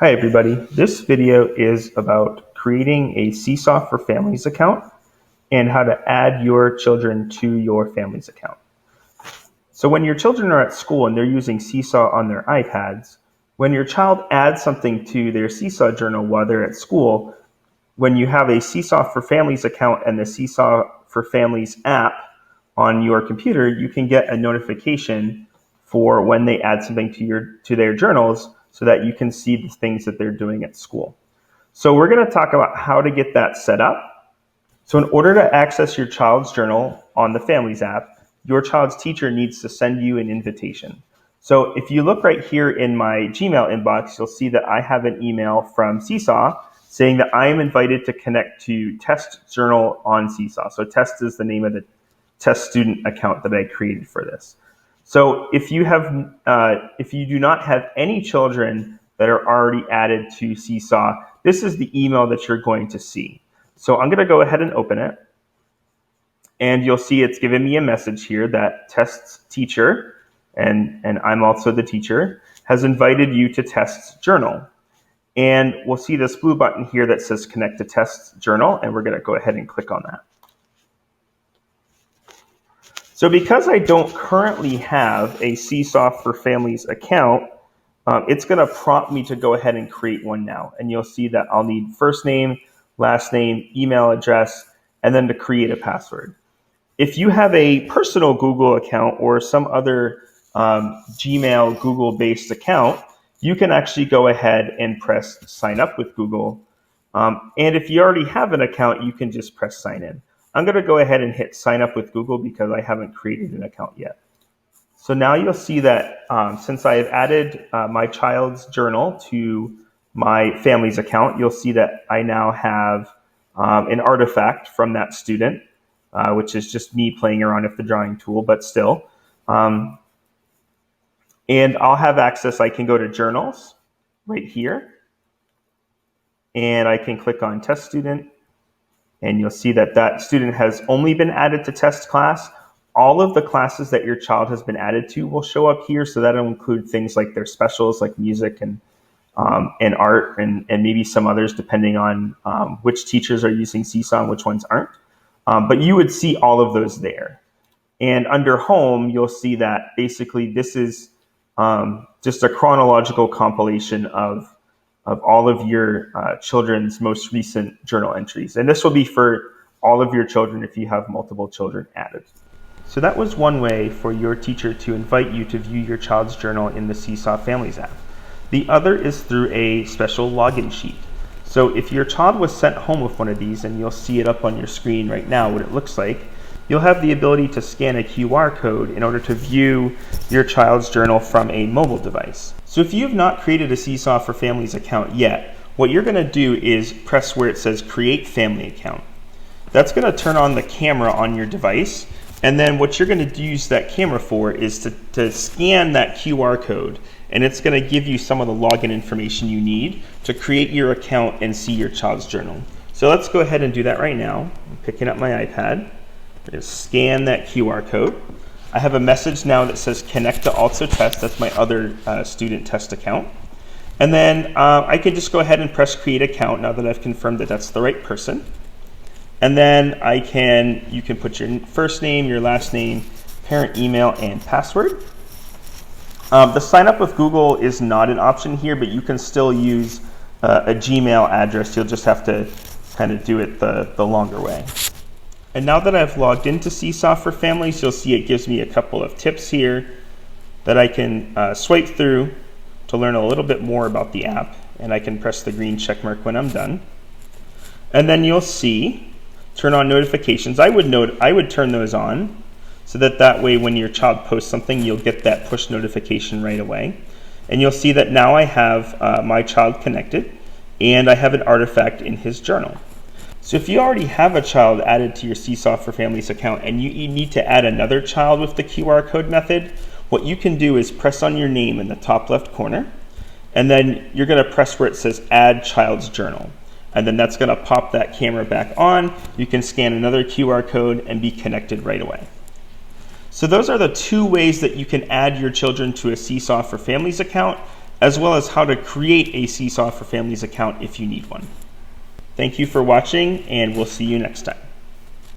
Hi everybody, this video is about creating a Seesaw for Families account and how to add your children to your family's account. So when your children are at school and they're using Seesaw on their iPads, when your child adds something to their Seesaw journal while they're at school, when you have a Seesaw for Families account and the Seesaw for Families app on your computer, you can get a notification for when they add something to their journals so that you can see the things that they're doing at school. So we're going to talk about how to get that set up. So in order to access your child's journal on the Families app, your child's teacher needs to send you an invitation. So if you look right here in my Gmail inbox, you'll see that I have an email from Seesaw saying that I am invited to connect to Test Journal on Seesaw. So Test is the name of the Test student account that I created for this. So if you do not have any children that are already added to Seesaw, this is the email that you're going to see. So I'm going to go ahead and open it. And you'll see it's giving me a message here that Test's teacher, and I'm also the teacher, has invited you to Test's journal. And we'll see this blue button here that says Connect to Test's journal, and we're going to go ahead and click on that. So because I don't currently have a Seesaw for Families account, it's going to prompt me to go ahead and create one now. And you'll see that I'll need first name, last name, email address, and then to create a password. If you have a personal Google account or some other Gmail, Google-based account, you can actually go ahead and press sign up with Google. And if you already have an account, you can just press sign in. I'm going to go ahead and hit sign up with Google because I haven't created an account yet. So now you'll see that since I have added my child's journal to my family's account, you'll see that I now have an artifact from that student, which is just me playing around with the drawing tool, but still. And I'll have access. I can go to journals right here, and I can click on test student. And you'll see that that student has only been added to test class. All of the classes that your child has been added to will show up here. So that'll include things like their specials, like music and art, and maybe some others, depending on which teachers are using Seesaw and which ones aren't. But you would see all of those there. And under home, you'll see that basically this is just a chronological compilation of all of your children's most recent journal entries. And this will be for all of your children if you have multiple children added. So that was one way for your teacher to invite you to view your child's journal in the Seesaw Families app. The other is through a special login sheet. So if your child was sent home with one of these, and you'll see it up on your screen right now what it looks like, you'll have the ability to scan a QR code in order to view your child's journal from a mobile device. So if you have not created a Seesaw for Families account yet, what you're going to do is press where it says Create Family Account. That's going to turn on the camera on your device, and then what you're going to use that camera for is to scan that QR code, and it's going to give you some of the login information you need to create your account and see your child's journal. So let's go ahead and do that right now. I'm picking up my iPad. I'm going to scan that QR code. I have a message now that says Connect to Also Test. That's my other student test account. And then I can just go ahead and press Create Account now that I've confirmed that that's the right person. And then you can put your first name, your last name, parent email, and password. The sign up with Google is not an option here, but you can still use a Gmail address. You'll just have to kind of do it the longer way. And now that I've logged into Seesaw for Families, you'll see it gives me a couple of tips here that I can swipe through to learn a little bit more about the app. And I can press the green check mark when I'm done. And then you'll see, turn on notifications. I would turn those on so that way when your child posts something, you'll get that push notification right away. And you'll see that now I have my child connected, and I have an artifact in his journal. So if you already have a child added to your Seesaw for Families account and you need to add another child with the QR code method, what you can do is press on your name in the top left corner, and then you're going to press where it says Add Child's Journal. And then that's going to pop that camera back on. You can scan another QR code and be connected right away. So those are the two ways that you can add your children to a Seesaw for Families account. as well as how to create a Seesaw for Families account if you need one. Thank you for watching, and we'll see you next time.